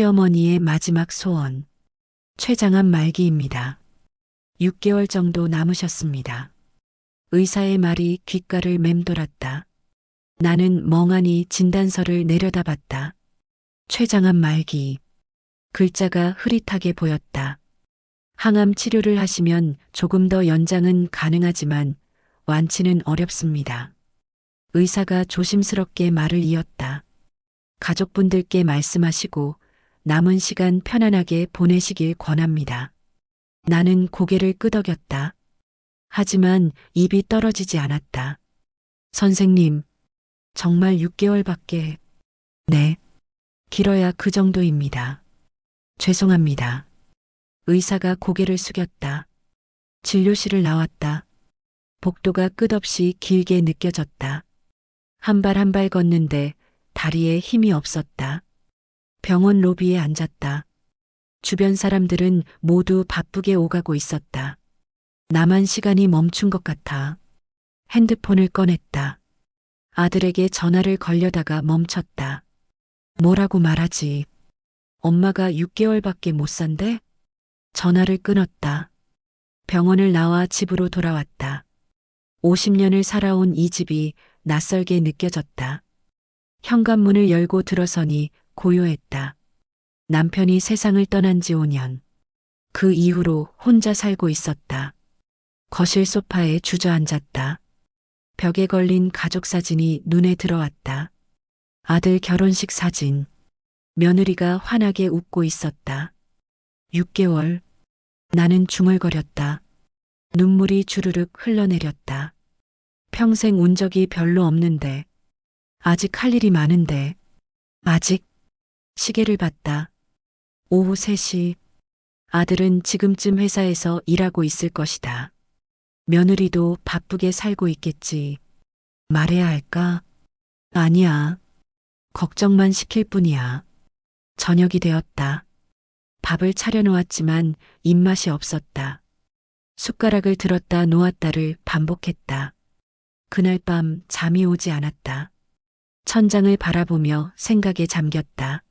시어머니의 마지막 소원. 췌장암 말기입니다. 6개월 정도 남으셨습니다. 의사의 말이 귓가를 맴돌았다. 나는 멍하니 진단서를 내려다봤다. 췌장암 말기. 글자가 흐릿하게 보였다. 항암 치료를 하시면 조금 더 연장은 가능하지만 완치는 어렵습니다. 의사가 조심스럽게 말을 이었다. 가족분들께 말씀하시고 남은 시간 편안하게 보내시길 권합니다. 나는 고개를 끄덕였다. 하지만 입이 떨어지지 않았다. 선생님, 정말 6개월밖에. 네, 길어야 그 정도입니다. 죄송합니다. 의사가 고개를 숙였다. 진료실을 나왔다. 복도가 끝없이 길게 느껴졌다. 한 발 한 발 걷는데 다리에 힘이 없었다. 병원 로비에 앉았다. 주변 사람들은 모두 바쁘게 오가고 있었다. 나만 시간이 멈춘 것 같아. 핸드폰을 꺼냈다. 아들에게 전화를 걸려다가 멈췄다. 뭐라고 말하지? 엄마가 6개월밖에 못 산대? 전화를 끊었다. 병원을 나와 집으로 돌아왔다. 50년을 살아온 이 집이 낯설게 느껴졌다. 현관문을 열고 들어서니 고요했다. 남편이 세상을 떠난 지 5년. 그 이후로 혼자 살고 있었다. 거실 소파에 주저앉았다. 벽에 걸린 가족 사진이 눈에 들어왔다. 아들 결혼식 사진. 며느리가 환하게 웃고 있었다. 6개월. 나는 중얼거렸다. 눈물이 주르륵 흘러내렸다. 평생 운 적이 별로 없는데. 아직 할 일이 많은데. 아직. 시계를 봤다. 오후 3시. 아들은 지금쯤 회사에서 일하고 있을 것이다. 며느리도 바쁘게 살고 있겠지. 말해야 할까? 아니야. 걱정만 시킬 뿐이야. 저녁이 되었다. 밥을 차려놓았지만 입맛이 없었다. 숟가락을 들었다 놓았다를 반복했다. 그날 밤 잠이 오지 않았다. 천장을 바라보며 생각에 잠겼다.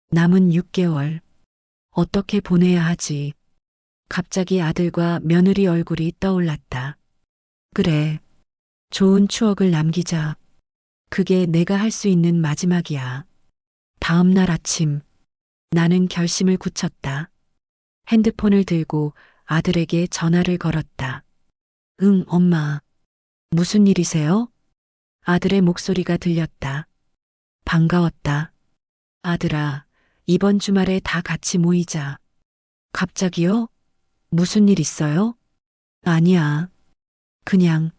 남은 6개월. 어떻게 보내야 하지? 갑자기 아들과 며느리 얼굴이 떠올랐다. 그래. 좋은 추억을 남기자. 그게 내가 할 수 있는 마지막이야. 다음 날 아침. 나는 결심을 굳혔다. 핸드폰을 들고 아들에게 전화를 걸었다. 응, 엄마. 무슨 일이세요? 아들의 목소리가 들렸다. 반가웠다. 아들아, 이번 주말에 다 같이 모이자. 갑자기요? 무슨 일 있어요? 아니야. 그냥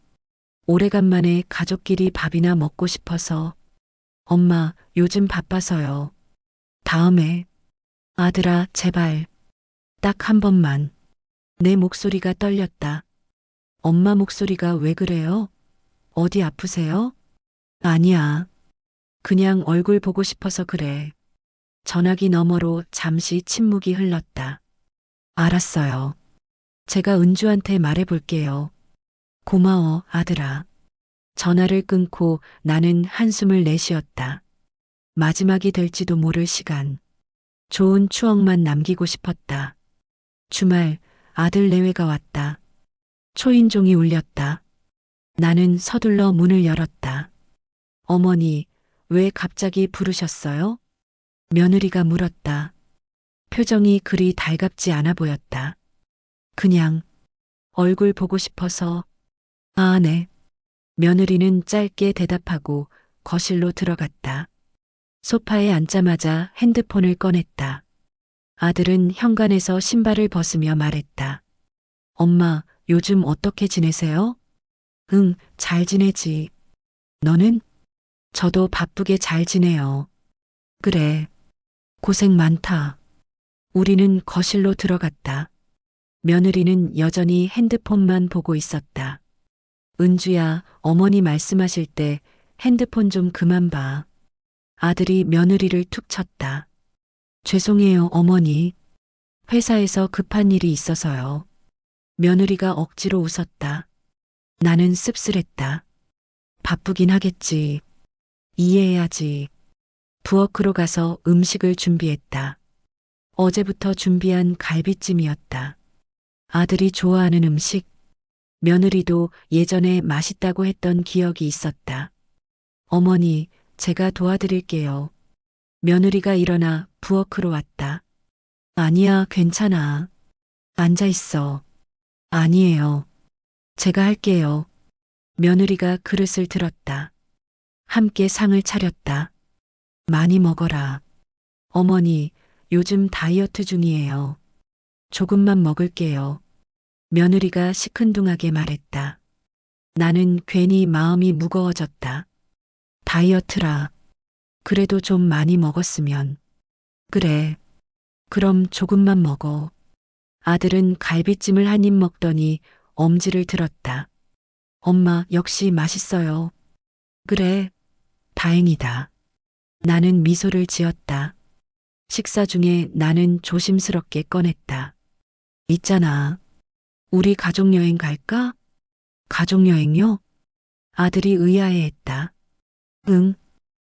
오래간만에 가족끼리 밥이나 먹고 싶어서. 엄마, 요즘 바빠서요. 다음에. 아들아, 제발. 딱 한 번만. 내 목소리가 떨렸다. 엄마 목소리가 왜 그래요? 어디 아프세요? 아니야. 그냥 얼굴 보고 싶어서 그래. 전화기 너머로 잠시 침묵이 흘렀다. 알았어요. 제가 은주한테 말해볼게요. 고마워, 아들아. 전화를 끊고 나는 한숨을 내쉬었다. 마지막이 될지도 모를 시간. 좋은 추억만 남기고 싶었다. 주말 아들 내외가 왔다. 초인종이 울렸다. 나는 서둘러 문을 열었다. 어머니, 왜 갑자기 부르셨어요? 며느리가 물었다. 표정이 그리 달갑지 않아 보였다. 그냥 얼굴 보고 싶어서. 아, 네. 며느리는 짧게 대답하고 거실로 들어갔다. 소파에 앉자마자 핸드폰을 꺼냈다. 아들은 현관에서 신발을 벗으며 말했다. 엄마, 요즘 어떻게 지내세요? 응, 잘 지내지. 너는? 저도 바쁘게 잘 지내요. 그래. 고생 많다. 우리는 거실로 들어갔다. 며느리는 여전히 핸드폰만 보고 있었다. 은주야, 어머니 말씀하실 때 핸드폰 좀 그만 봐. 아들이 며느리를 툭 쳤다. 죄송해요, 어머니. 회사에서 급한 일이 있어서요. 며느리가 억지로 웃었다. 나는 씁쓸했다. 바쁘긴 하겠지. 이해해야지. 부엌으로 가서 음식을 준비했다. 어제부터 준비한 갈비찜이었다. 아들이 좋아하는 음식, 며느리도 예전에 맛있다고 했던 기억이 있었다. 어머니, 제가 도와드릴게요. 며느리가 일어나 부엌으로 왔다. 아니야, 괜찮아. 앉아 있어. 아니에요. 제가 할게요. 며느리가 그릇을 들었다. 함께 상을 차렸다. 많이 먹어라. 어머니, 요즘 다이어트 중이에요. 조금만 먹을게요. 며느리가 시큰둥하게 말했다. 나는 괜히 마음이 무거워졌다. 다이어트라. 그래도 좀 많이 먹었으면. 그래. 그럼 조금만 먹어. 아들은 갈비찜을 한 입 먹더니 엄지를 들었다. 엄마, 역시 맛있어요. 그래. 다행이다. 나는 미소를 지었다. 식사 중에 나는 조심스럽게 꺼냈다. 있잖아. 우리 가족여행 갈까? 가족여행요? 아들이 의아해했다. 응.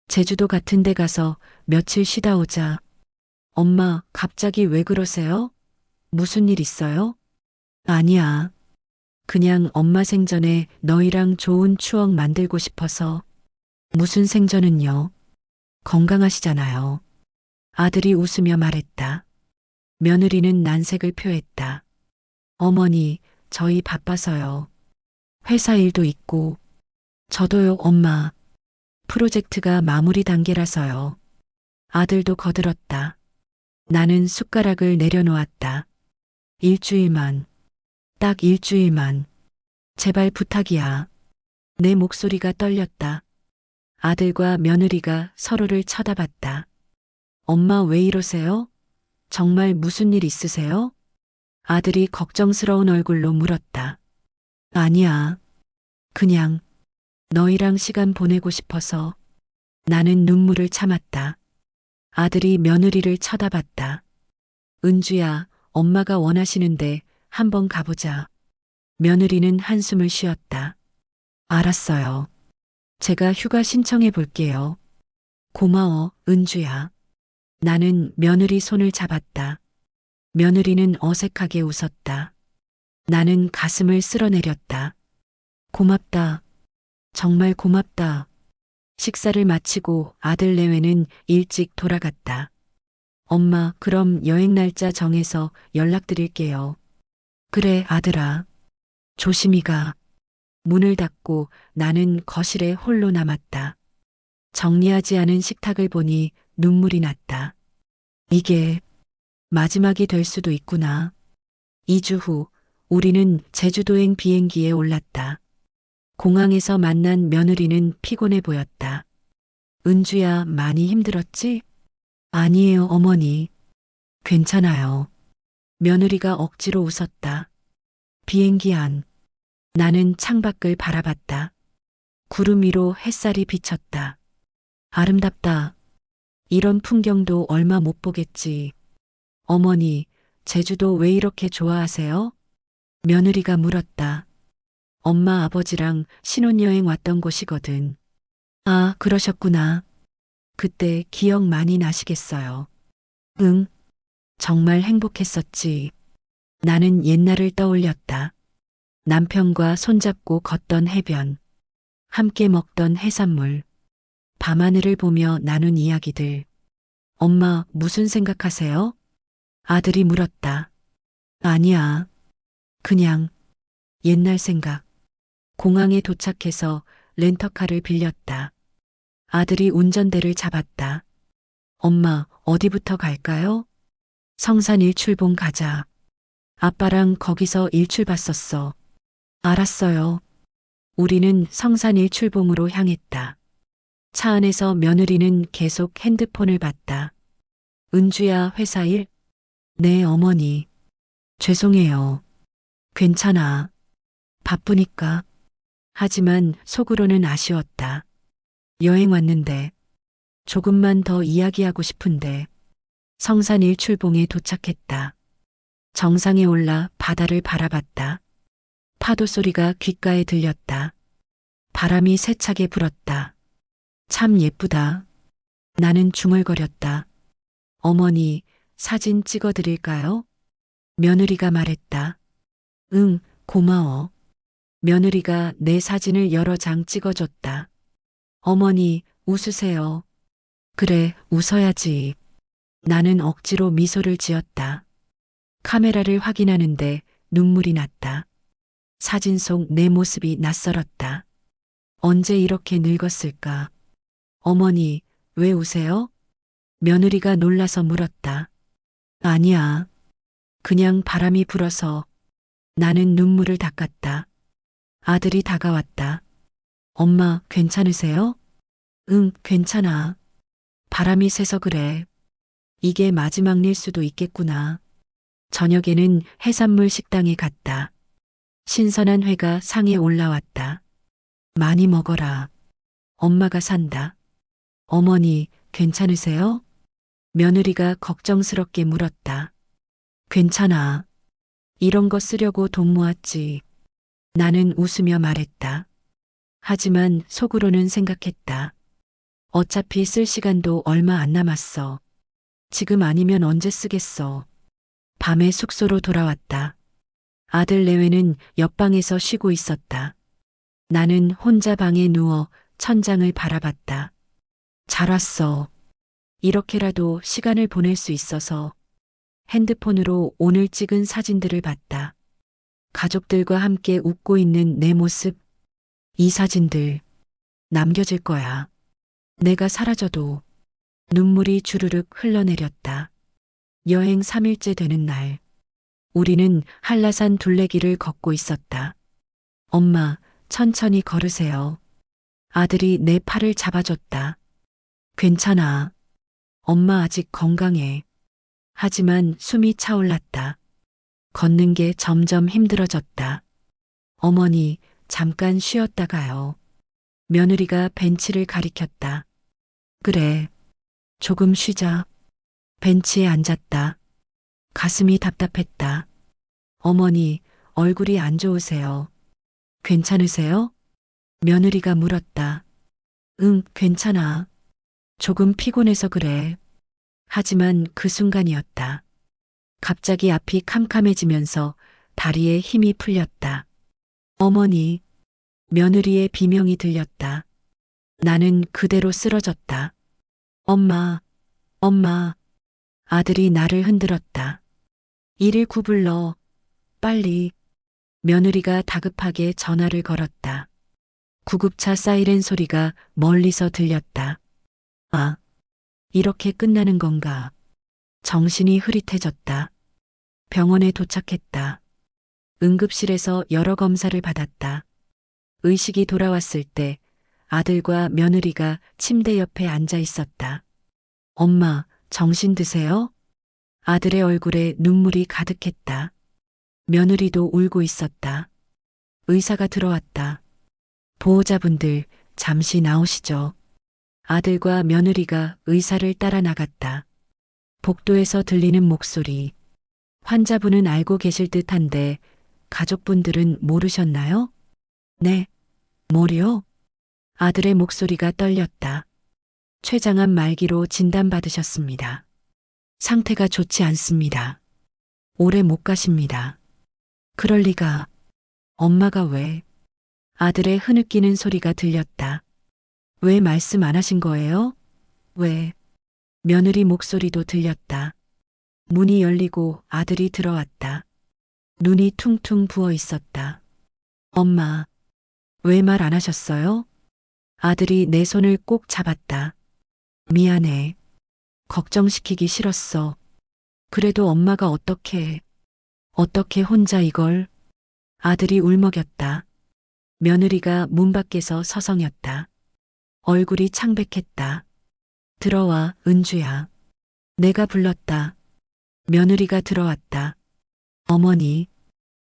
제주도 같은 데 가서 며칠 쉬다 오자. 엄마, 갑자기 왜 그러세요? 무슨 일 있어요? 아니야. 그냥 엄마 생전에 너희랑 좋은 추억 만들고 싶어서. 무슨 생전은요? 건강하시잖아요. 아들이 웃으며 말했다. 며느리는 난색을 표했다. 어머니, 저희 바빠서요. 회사 일도 있고. 저도요, 엄마. 프로젝트가 마무리 단계라서요. 아들도 거들었다. 나는 숟가락을 내려놓았다. 일주일만. 딱 일주일만. 제발 부탁이야. 내 목소리가 떨렸다. 아들과 며느리가 서로를 쳐다봤다. 엄마 왜 이러세요? 정말 무슨 일 있으세요? 아들이 걱정스러운 얼굴로 물었다. 아니야. 그냥 너희랑 시간 보내고 싶어서. 나는 눈물을 참았다. 아들이 며느리를 쳐다봤다. 은주야, 엄마가 원하시는데 한번 가보자. 며느리는 한숨을 쉬었다. 알았어요. 제가 휴가 신청해 볼게요. 고마워, 은주야. 나는 며느리 손을 잡았다. 며느리는 어색하게 웃었다. 나는 가슴을 쓸어내렸다. 고맙다. 정말 고맙다. 식사를 마치고 아들 내외는 일찍 돌아갔다. 엄마, 그럼 여행 날짜 정해서 연락드릴게요. 그래, 아들아. 조심히 가. 문을 닫고 나는 거실에 홀로 남았다. 정리하지 않은 식탁을 보니 눈물이 났다. 이게 마지막이 될 수도 있구나. 2주 후 우리는 제주도행 비행기에 올랐다. 공항에서 만난 며느리는 피곤해 보였다. 은주야, 많이 힘들었지? 아니에요, 어머니. 괜찮아요. 며느리가 억지로 웃었다. 비행기 안. 나는 창밖을 바라봤다. 구름 위로 햇살이 비쳤다. 아름답다. 이런 풍경도 얼마 못 보겠지. 어머니, 제주도 왜 이렇게 좋아하세요? 며느리가 물었다. 엄마 아버지랑 신혼여행 왔던 곳이거든. 아, 그러셨구나. 그때 기억 많이 나시겠어요. 응, 정말 행복했었지. 나는 옛날을 떠올렸다. 남편과 손잡고 걷던 해변, 함께 먹던 해산물, 밤하늘을 보며 나눈 이야기들. 엄마, 무슨 생각하세요? 아들이 물었다. 아니야. 그냥 옛날 생각. 공항에 도착해서 렌터카를 빌렸다. 아들이 운전대를 잡았다. 엄마, 어디부터 갈까요? 성산 일출봉 가자. 아빠랑 거기서 일출 봤었어. 알았어요. 우리는 성산 일출봉으로 향했다. 차 안에서 며느리는 계속 핸드폰을 봤다. 은주야, 회사 일? 네, 어머니. 죄송해요. 괜찮아. 바쁘니까. 하지만 속으로는 아쉬웠다. 여행 왔는데 조금만 더 이야기하고 싶은데. 성산 일출봉에 도착했다. 정상에 올라 바다를 바라봤다. 파도 소리가 귓가에 들렸다. 바람이 세차게 불었다. 참 예쁘다. 나는 중얼거렸다. 어머니, 사진 찍어 드릴까요? 며느리가 말했다. 응, 고마워. 며느리가 내 사진을 여러 장 찍어줬다. 어머니, 웃으세요. 그래, 웃어야지. 나는 억지로 미소를 지었다. 카메라를 확인하는데 눈물이 났다. 사진 속 내 모습이 낯설었다. 언제 이렇게 늙었을까? 어머니, 왜 우세요? 며느리가 놀라서 물었다. 아니야. 그냥 바람이 불어서. 나는 눈물을 닦았다. 아들이 다가왔다. 엄마, 괜찮으세요? 응, 괜찮아. 바람이 세서 그래. 이게 마지막 일 수도 있겠구나. 저녁에는 해산물 식당에 갔다. 신선한 회가 상에 올라왔다. 많이 먹어라. 엄마가 산다. 어머니, 괜찮으세요? 며느리가 걱정스럽게 물었다. 괜찮아. 이런 거 쓰려고 돈 모았지. 나는 웃으며 말했다. 하지만 속으로는 생각했다. 어차피 쓸 시간도 얼마 안 남았어. 지금 아니면 언제 쓰겠어. 밤에 숙소로 돌아왔다. 아들 내외는 옆방에서 쉬고 있었다. 나는 혼자 방에 누워 천장을 바라봤다. 잘 왔어. 이렇게라도 시간을 보낼 수 있어서 핸드폰으로 오늘 찍은 사진들을 봤다. 가족들과 함께 웃고 있는 내 모습. 이 사진들 남겨질 거야. 내가 사라져도. 눈물이 주르륵 흘러내렸다. 여행 3일째 되는 날. 우리는 한라산 둘레길을 걷고 있었다. 엄마, 천천히 걸으세요. 아들이 내 팔을 잡아줬다. 괜찮아. 엄마 아직 건강해. 하지만 숨이 차올랐다. 걷는 게 점점 힘들어졌다. 어머니, 잠깐 쉬었다가요. 며느리가 벤치를 가리켰다. 그래. 조금 쉬자. 벤치에 앉았다. 가슴이 답답했다. 어머니, 얼굴이 안 좋으세요. 괜찮으세요? 며느리가 물었다. 응, 괜찮아. 조금 피곤해서 그래. 하지만 그 순간이었다. 갑자기 앞이 캄캄해지면서 다리에 힘이 풀렸다. 어머니, 며느리의 비명이 들렸다. 나는 그대로 쓰러졌다. 엄마, 엄마. 아들이 나를 흔들었다. 119 불러. 빨리. 며느리가 다급하게 전화를 걸었다. 구급차 사이렌 소리가 멀리서 들렸다. 아, 이렇게 끝나는 건가? 정신이 흐릿해졌다. 병원에 도착했다. 응급실에서 여러 검사를 받았다. 의식이 돌아왔을 때 아들과 며느리가 침대 옆에 앉아 있었다. 엄마, 정신 드세요? 아들의 얼굴에 눈물이 가득했다. 며느리도 울고 있었다. 의사가 들어왔다. 보호자분들, 잠시 나오시죠. 아들과 며느리가 의사를 따라 나갔다. 복도에서 들리는 목소리. 환자분은 알고 계실 듯한데 가족분들은 모르셨나요? 네. 뭐요? 아들의 목소리가 떨렸다. 췌장암 말기로 진단받으셨습니다. 상태가 좋지 않습니다. 오래 못 가십니다. 그럴 리가. 엄마가 왜? 아들의 흐느끼는 소리가 들렸다. 왜 말씀 안 하신 거예요? 왜? 며느리 목소리도 들렸다. 문이 열리고 아들이 들어왔다. 눈이 퉁퉁 부어 있었다. 엄마, 왜 말 안 하셨어요? 아들이 내 손을 꼭 잡았다. 미안해. 걱정시키기 싫었어. 그래도 엄마가 어떻게 혼자 이걸? 아들이 울먹였다. 며느리가 문 밖에서 서성였다. 얼굴이 창백했다. 들어와, 은주야. 내가 불렀다. 며느리가 들어왔다. 어머니.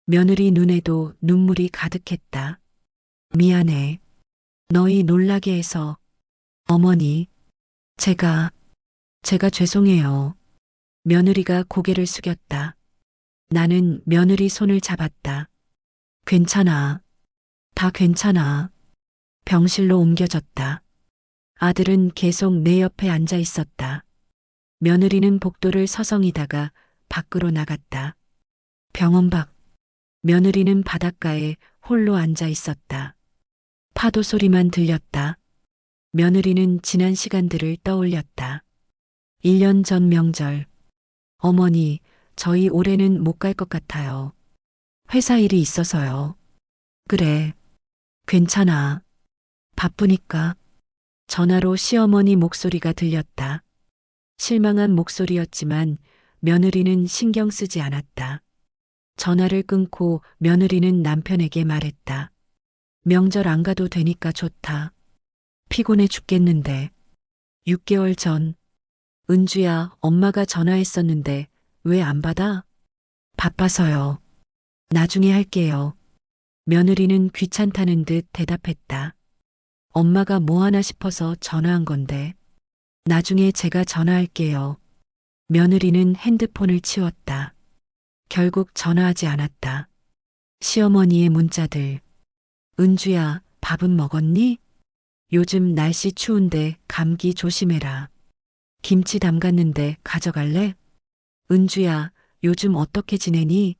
며느리 눈에도 눈물이 가득했다. 미안해. 너희 놀라게 해서. 어머니. 제가 죄송해요. 며느리가 고개를 숙였다. 나는 며느리 손을 잡았다. 괜찮아. 다 괜찮아. 병실로 옮겨졌다. 아들은 계속 내 옆에 앉아 있었다. 며느리는 복도를 서성이다가 밖으로 나갔다. 병원 밖. 며느리는 바닷가에 홀로 앉아 있었다. 파도 소리만 들렸다. 며느리는 지난 시간들을 떠올렸다. 1년 전 명절. 어머니, 저희 올해는 못 갈 것 같아요. 회사 일이 있어서요. 그래. 괜찮아. 바쁘니까. 전화로 시어머니 목소리가 들렸다. 실망한 목소리였지만 며느리는 신경 쓰지 않았다. 전화를 끊고 며느리는 남편에게 말했다. 명절 안 가도 되니까 좋다. 피곤해 죽겠는데. 6개월 전. 은주야, 엄마가 전화했었는데 왜 안 받아? 바빠서요. 나중에 할게요. 며느리는 귀찮다는 듯 대답했다. 엄마가 뭐 하나 싶어서 전화한 건데. 나중에 제가 전화할게요. 며느리는 핸드폰을 치웠다. 결국 전화하지 않았다. 시어머니의 문자들. 은주야, 밥은 먹었니? 요즘 날씨 추운데 감기 조심해라. 김치 담갔는데 가져갈래? 은주야, 요즘 어떻게 지내니?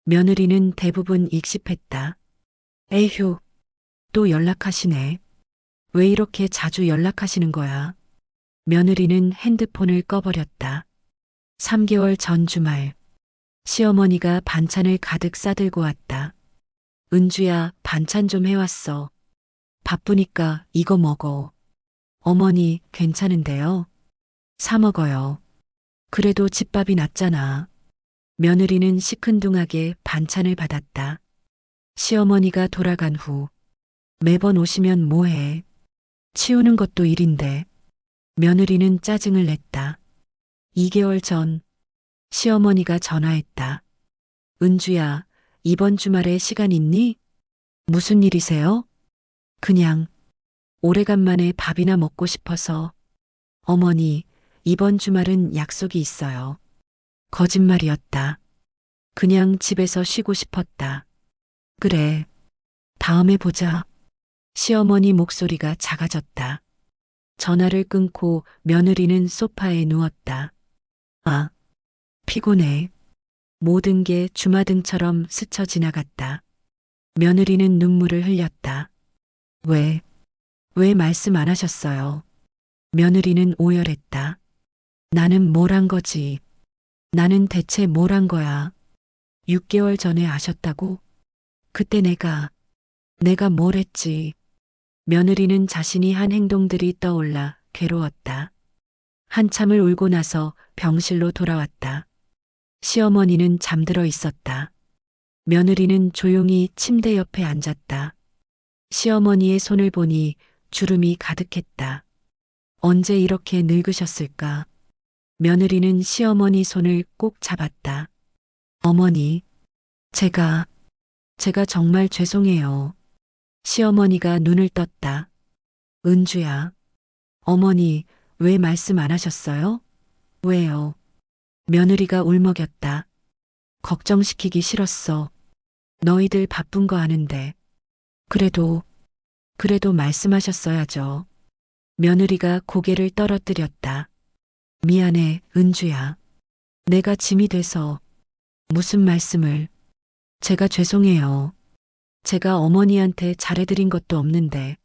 며느리는 대부분 익십했다. 에휴, 또 연락하시네. 왜 이렇게 자주 연락하시는 거야? 며느리는 핸드폰을 꺼버렸다. 3개월 전 주말. 시어머니가 반찬을 가득 싸들고 왔다. 은주야, 반찬 좀 해왔어. 바쁘니까 이거 먹어. 어머니, 괜찮은데요? 사 먹어요. 그래도 집밥이 낫잖아. 며느리는 시큰둥하게 반찬을 받았다. 시어머니가 돌아간 후. 매번 오시면 뭐해? 치우는 것도 일인데. 며느리는 짜증을 냈다. 2개월 전. 시어머니가 전화했다. 은주야, 이번 주말에 시간 있니? 무슨 일이세요? 그냥 오래간만에 밥이나 먹고 싶어서. 어머니, 이번 주말은 약속이 있어요. 거짓말이었다. 그냥 집에서 쉬고 싶었다. 그래, 다음에 보자. 시어머니 목소리가 작아졌다. 전화를 끊고 며느리는 소파에 누웠다. 아, 피곤해. 모든 게 주마등처럼 스쳐 지나갔다. 며느리는 눈물을 흘렸다. 왜 말씀 안 하셨어요? 며느리는 오열했다. 나는 뭘 한 거지? 나는 대체 뭘 한 거야? 6개월 전에 아셨다고? 그때 내가 뭘 했지? 며느리는 자신이 한 행동들이 떠올라 괴로웠다. 한참을 울고 나서 병실로 돌아왔다. 시어머니는 잠들어 있었다. 며느리는 조용히 침대 옆에 앉았다. 시어머니의 손을 보니 주름이 가득했다. 언제 이렇게 늙으셨을까? 며느리는 시어머니 손을 꼭 잡았다. 어머니, 제가 정말 죄송해요. 시어머니가 눈을 떴다. 은주야, 어머니, 왜 말씀 안 하셨어요? 왜요? 며느리가 울먹였다. 걱정시키기 싫었어. 너희들 바쁜 거 아는데. 그래도 말씀하셨어야죠. 며느리가 고개를 떨어뜨렸다. 미안해, 은주야. 내가 짐이 돼서. 무슨 말씀을. 제가 죄송해요. 제가 어머니한테 잘해드린 것도 없는데.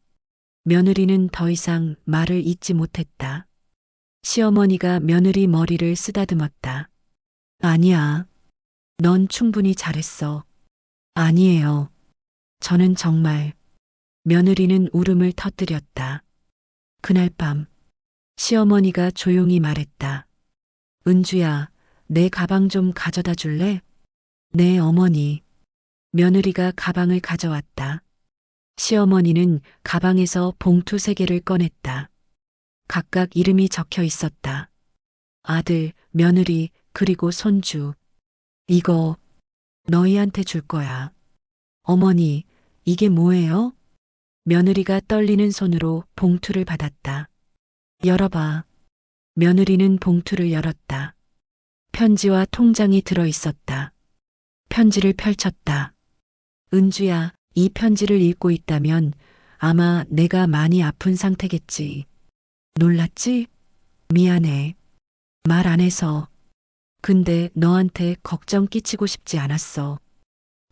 며느리는 더 이상 말을 잇지 못했다. 시어머니가 며느리 머리를 쓰다듬었다. 아니야. 넌 충분히 잘했어. 아니에요. 저는 정말. 며느리는 울음을 터뜨렸다. 그날 밤 시어머니가 조용히 말했다. 은주야, 내 가방 좀 가져다 줄래? 네, 어머니. 며느리가 가방을 가져왔다. 시어머니는 가방에서 봉투 3개를 꺼냈다. 각각 이름이 적혀 있었다. 아들, 며느리, 그리고 손주. 이거 너희한테 줄 거야. 어머니, 이게 뭐예요? 며느리가 떨리는 손으로 봉투를 받았다. 열어봐. 며느리는 봉투를 열었다. 편지와 통장이 들어 있었다. 편지를 펼쳤다. 은주야, 이 편지를 읽고 있다면 아마 내가 많이 아픈 상태겠지. 놀랐지? 미안해. 말 안 해서. 근데 너한테 걱정 끼치고 싶지 않았어.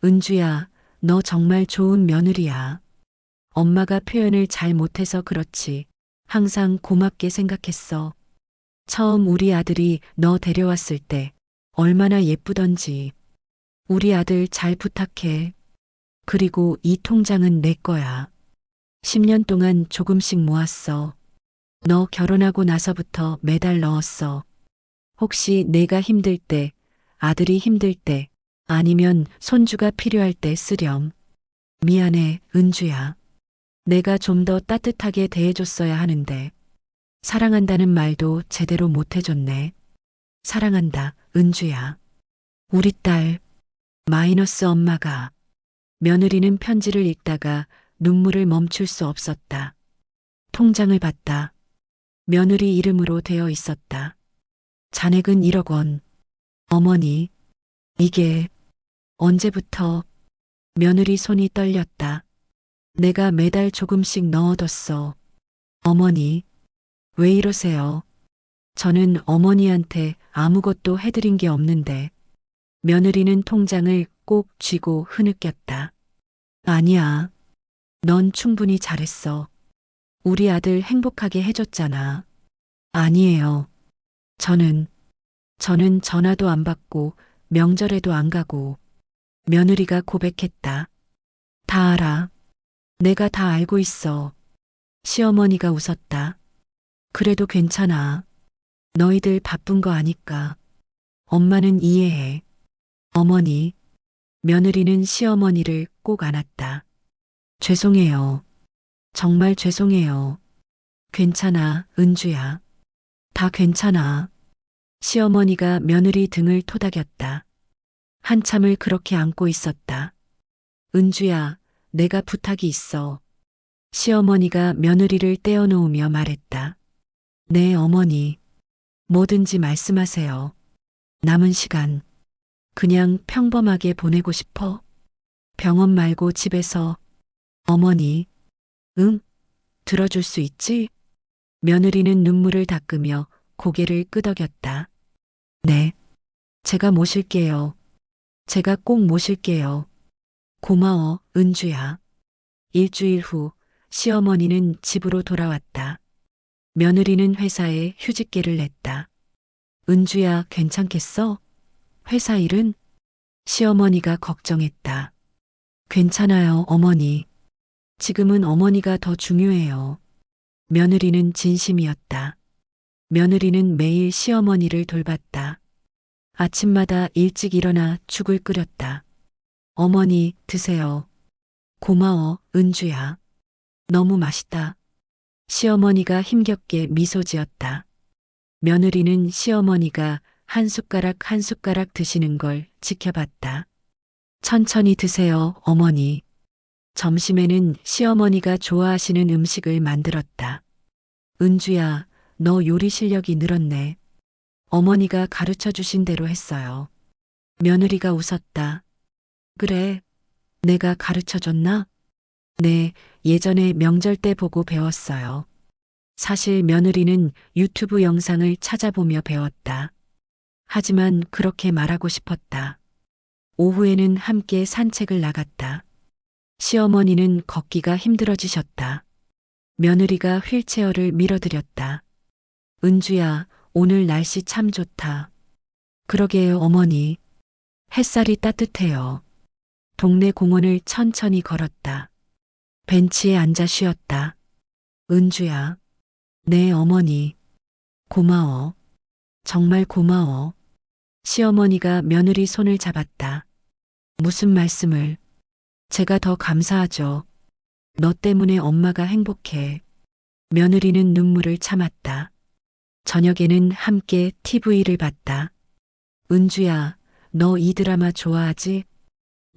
은주야, 너 정말 좋은 며느리야. 엄마가 표현을 잘 못해서 그렇지. 항상 고맙게 생각했어. 처음 우리 아들이 너 데려왔을 때 얼마나 예쁘던지. 우리 아들 잘 부탁해. 그리고 이 통장은 내 거야. 10년 동안 조금씩 모았어. 너 결혼하고 나서부터 매달 넣었어. 혹시 내가 힘들 때, 아들이 힘들 때, 아니면 손주가 필요할 때 쓰렴. 미안해, 은주야. 내가 좀 더 따뜻하게 대해줬어야 하는데, 사랑한다는 말도 제대로 못 해줬네. 사랑한다, 은주야. 우리 딸, 마이너스 엄마가. 며느리는 편지를 읽다가 눈물을 멈출 수 없었다. 통장을 봤다. 며느리 이름으로 되어 있었다. 잔액은 1억 원. 어머니, 이게 언제부터? 며느리 손이 떨렸다. 내가 매달 조금씩 넣어뒀어. 어머니, 왜 이러세요? 저는 어머니한테 아무것도 해드린 게 없는데. 며느리는 통장을 꼭 쥐고 흐느꼈다. 아니야. 넌 충분히 잘했어. 우리 아들 행복하게 해줬잖아. 아니에요. 저는 전화도 안 받고 명절에도 안 가고. 며느리가 고백했다. 다 알아. 내가 다 알고 있어. 시어머니가 웃었다. 그래도 괜찮아. 너희들 바쁜 거 아니까. 엄마는 이해해. 어머니. 며느리는 시어머니를 꼭 안았다. 죄송해요. 정말 죄송해요. 괜찮아, 은주야. 다 괜찮아. 시어머니가 며느리 등을 토닥였다. 한참을 그렇게 안고 있었다. 은주야, 내가 부탁이 있어. 시어머니가 며느리를 떼어놓으며 말했다. 네, 어머니. 뭐든지 말씀하세요. 남은 시간, 그냥 평범하게 보내고 싶어. 병원 말고 집에서. 어머니, 응? 들어줄 수 있지? 며느리는 눈물을 닦으며 고개를 끄덕였다. 네, 제가 모실게요. 제가 꼭 모실게요. 고마워, 은주야. 일주일 후 시어머니는 집으로 돌아왔다. 며느리는 회사에 휴직계를 냈다. 은주야, 괜찮겠어? 회사 일은? 시어머니가 걱정했다. 괜찮아요, 어머니. 지금은 어머니가 더 중요해요. 며느리는 진심이었다. 며느리는 매일 시어머니를 돌봤다. 아침마다 일찍 일어나 죽을 끓였다. 어머니, 드세요. 고마워, 은주야. 너무 맛있다. 시어머니가 힘겹게 미소 지었다. 며느리는 시어머니가 한 숟가락 한 숟가락 드시는 걸 지켜봤다. 천천히 드세요, 어머니. 점심에는 시어머니가 좋아하시는 음식을 만들었다. 은주야, 너 요리 실력이 늘었네. 어머니가 가르쳐 주신 대로 했어요. 며느리가 웃었다. 그래, 내가 가르쳐 줬나? 네, 예전에 명절 때 보고 배웠어요. 사실 며느리는 유튜브 영상을 찾아보며 배웠다. 하지만 그렇게 말하고 싶었다. 오후에는 함께 산책을 나갔다. 시어머니는 걷기가 힘들어지셨다. 며느리가 휠체어를 밀어드렸다. 은주야, 오늘 날씨 참 좋다. 그러게요, 어머니. 햇살이 따뜻해요. 동네 공원을 천천히 걸었다. 벤치에 앉아 쉬었다. 은주야. 네, 어머니. 고마워. 정말 고마워. 시어머니가 며느리 손을 잡았다. 무슨 말씀을. 제가 더 감사하죠. 너 때문에 엄마가 행복해. 며느리는 눈물을 참았다. 저녁에는 함께 TV를 봤다. 은주야, 너 이 드라마 좋아하지?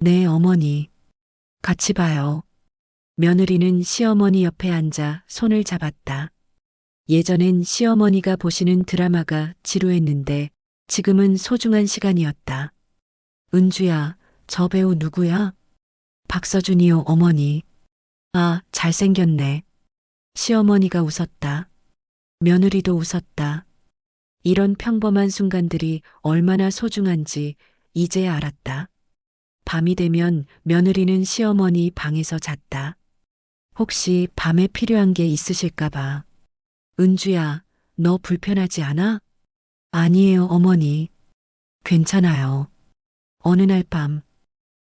네, 어머니. 같이 봐요. 며느리는 시어머니 옆에 앉아 손을 잡았다. 예전엔 시어머니가 보시는 드라마가 지루했는데 지금은 소중한 시간이었다. 은주야, 저 배우 누구야? 박서준이요, 어머니. 아, 잘생겼네. 시어머니가 웃었다. 며느리도 웃었다. 이런 평범한 순간들이 얼마나 소중한지 이제야 알았다. 밤이 되면 며느리는 시어머니 방에서 잤다. 혹시 밤에 필요한 게 있으실까봐. 은주야, 너 불편하지 않아? 아니에요, 어머니. 괜찮아요. 어느 날 밤,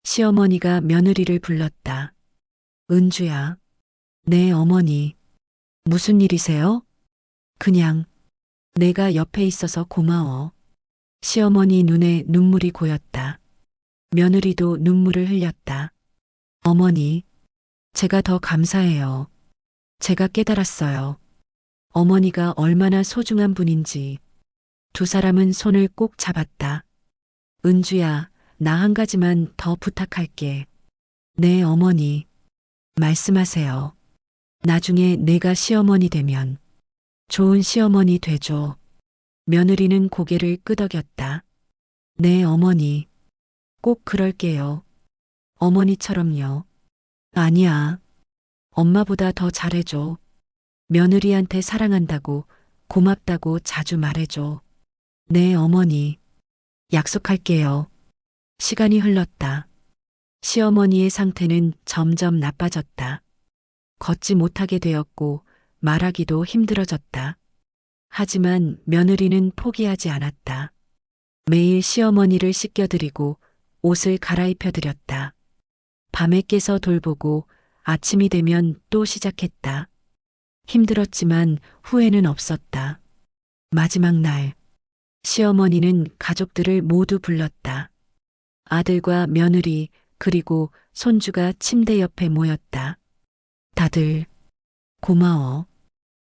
시어머니가 며느리를 불렀다. 은주야. 네, 어머니. 무슨 일이세요? 그냥 내가 옆에 있어서 고마워. 시어머니 눈에 눈물이 고였다. 며느리도 눈물을 흘렸다. 어머니, 제가 더 감사해요. 제가 깨달았어요. 어머니가 얼마나 소중한 분인지. 두 사람은 손을 꼭 잡았다. 은주야, 나 한 가지만 더 부탁할게. 네, 어머니. 말씀하세요. 나중에 내가 시어머니 되면 좋은 시어머니 되죠. 며느리는 고개를 끄덕였다. 네, 어머니. 꼭 그럴게요. 어머니처럼요. 아니야. 엄마보다 더 잘해줘. 며느리한테 사랑한다고, 고맙다고 자주 말해줘. 네, 어머니. 약속할게요. 시간이 흘렀다. 시어머니의 상태는 점점 나빠졌다. 걷지 못하게 되었고 말하기도 힘들어졌다. 하지만 며느리는 포기하지 않았다. 매일 시어머니를 씻겨드리고 옷을 갈아입혀드렸다. 밤에 깨서 돌보고 아침이 되면 또 시작했다. 힘들었지만 후회는 없었다. 마지막 날, 시어머니는 가족들을 모두 불렀다. 아들과 며느리 그리고 손주가 침대 옆에 모였다. 다들 고마워.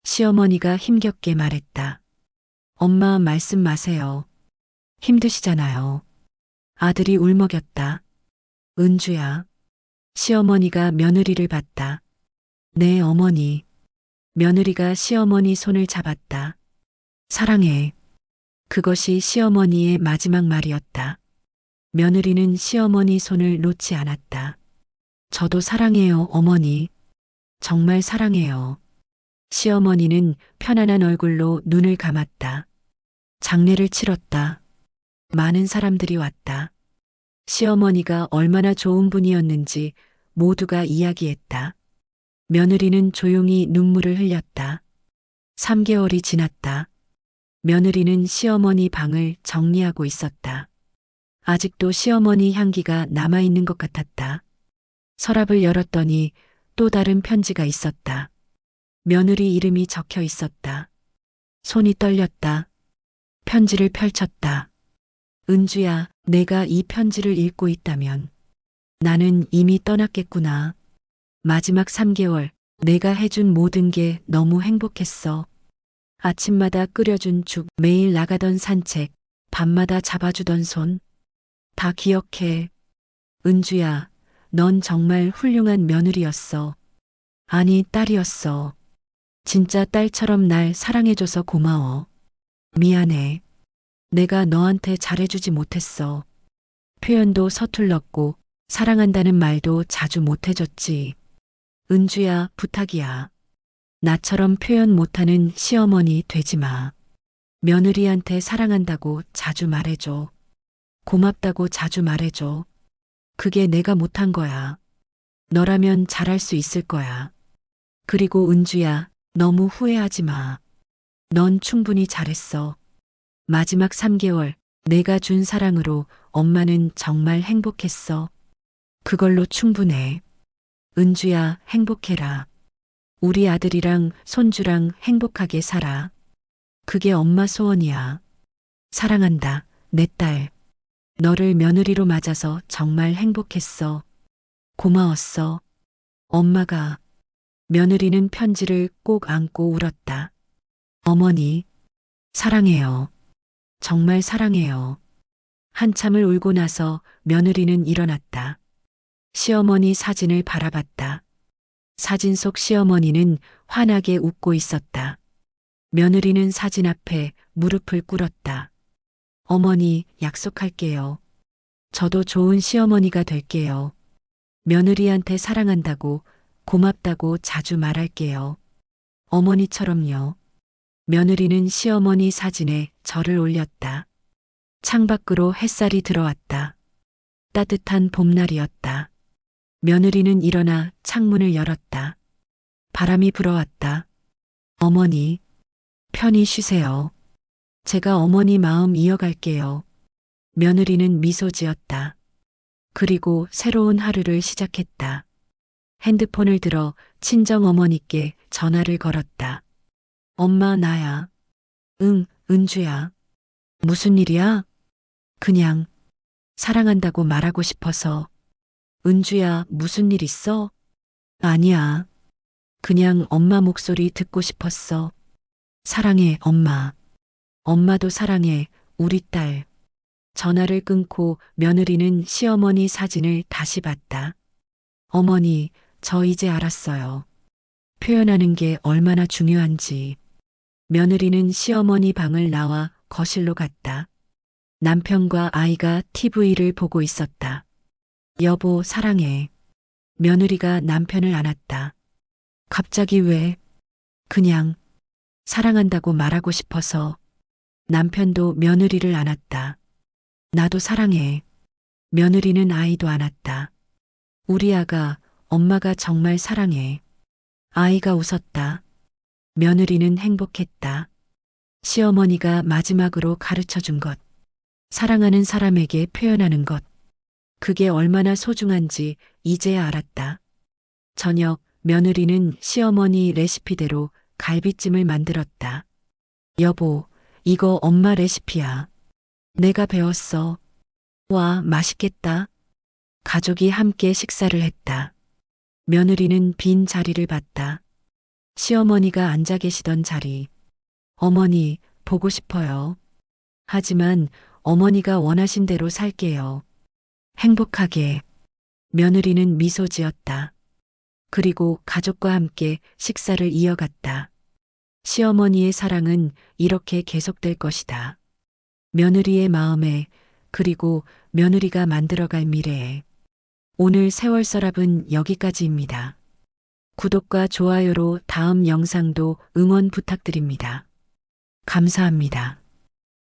시어머니가 힘겹게 말했다. 엄마 말씀 마세요. 힘드시잖아요. 아들이 울먹였다. 은주야. 시어머니가 며느리를 봤다. 네, 어머니. 며느리가 시어머니 손을 잡았다. 사랑해. 그것이 시어머니의 마지막 말이었다. 며느리는 시어머니 손을 놓지 않았다. 저도 사랑해요, 어머니. 정말 사랑해요. 시어머니는 편안한 얼굴로 눈을 감았다. 장례를 치렀다. 많은 사람들이 왔다. 시어머니가 얼마나 좋은 분이었는지 모두가 이야기했다. 며느리는 조용히 눈물을 흘렸다. 3개월이 지났다. 며느리는 시어머니 방을 정리하고 있었다. 아직도 시어머니 향기가 남아있는 것 같았다. 서랍을 열었더니 또 다른 편지가 있었다. 며느리 이름이 적혀 있었다. 손이 떨렸다. 편지를 펼쳤다. 은주야, 내가 이 편지를 읽고 있다면 나는 이미 떠났겠구나. 마지막 3개월 내가 해준 모든 게 너무 행복했어. 아침마다 끓여준 죽, 매일 나가던 산책, 밤마다 잡아주던 손. 다 기억해. 은주야, 넌 정말 훌륭한 며느리였어. 아니, 딸이었어. 진짜 딸처럼 날 사랑해줘서 고마워. 미안해. 내가 너한테 잘해주지 못했어. 표현도 서툴렀고 사랑한다는 말도 자주 못해줬지. 은주야, 부탁이야. 나처럼 표현 못하는 시어머니 되지 마. 며느리한테 사랑한다고 자주 말해줘. 고맙다고 자주 말해줘. 그게 내가 못한 거야. 너라면 잘할 수 있을 거야. 그리고 은주야, 너무 후회하지 마. 넌 충분히 잘했어. 마지막 3개월 내가 준 사랑으로 엄마는 정말 행복했어. 그걸로 충분해. 은주야, 행복해라. 우리 아들이랑 손주랑 행복하게 살아. 그게 엄마 소원이야. 사랑한다, 내 딸. 너를 며느리로 맞아서 정말 행복했어. 고마웠어. 엄마가. 며느리는 편지를 꼭 안고 울었다. 어머니, 사랑해요. 정말 사랑해요. 한참을 울고 나서 며느리는 일어났다. 시어머니 사진을 바라봤다. 사진 속 시어머니는 환하게 웃고 있었다. 며느리는 사진 앞에 무릎을 꿇었다. 어머니, 약속할게요. 저도 좋은 시어머니가 될게요. 며느리한테 사랑한다고, 고맙다고 자주 말할게요. 어머니처럼요. 며느리는 시어머니 사진에 절을 올렸다. 창밖으로 햇살이 들어왔다. 따뜻한 봄날이었다. 며느리는 일어나 창문을 열었다. 바람이 불어왔다. 어머니, 편히 쉬세요. 제가 어머니 마음 이어갈게요. 며느리는 미소 지었다. 그리고 새로운 하루를 시작했다. 핸드폰을 들어 친정 어머니께 전화를 걸었다. 엄마, 나야. 응, 은주야. 무슨 일이야? 그냥 사랑한다고 말하고 싶어서. 은주야, 무슨 일 있어? 아니야. 그냥 엄마 목소리 듣고 싶었어. 사랑해, 엄마. 엄마도 사랑해, 우리 딸. 전화를 끊고 며느리는 시어머니 사진을 다시 봤다. 어머니, 저 이제 알았어요. 표현하는 게 얼마나 중요한지. 며느리는 시어머니 방을 나와 거실로 갔다. 남편과 아이가 TV를 보고 있었다. 여보, 사랑해. 며느리가 남편을 안았다. 갑자기 왜? 그냥 사랑한다고 말하고 싶어서. 남편도 며느리를 안았다. 나도 사랑해. 며느리는 아이도 안았다. 우리 아가, 엄마가 정말 사랑해. 아이가 웃었다. 며느리는 행복했다. 시어머니가 마지막으로 가르쳐 준 것. 사랑하는 사람에게 표현하는 것. 그게 얼마나 소중한지 이제야 알았다. 저녁, 며느리는 시어머니 레시피대로 갈비찜을 만들었다. 여보, 이거 엄마 레시피야. 내가 배웠어. 와, 맛있겠다. 가족이 함께 식사를 했다. 며느리는 빈 자리를 봤다. 시어머니가 앉아 계시던 자리. 어머니, 보고 싶어요. 하지만 어머니가 원하신 대로 살게요. 행복하게. 며느리는 미소 지었다. 그리고 가족과 함께 식사를 이어갔다. 시어머니의 사랑은 이렇게 계속될 것이다. 며느리의 마음에, 그리고 며느리가 만들어갈 미래에. 오늘 세월 서랍은 여기까지입니다. 구독과 좋아요로 다음 영상도 응원 부탁드립니다. 감사합니다.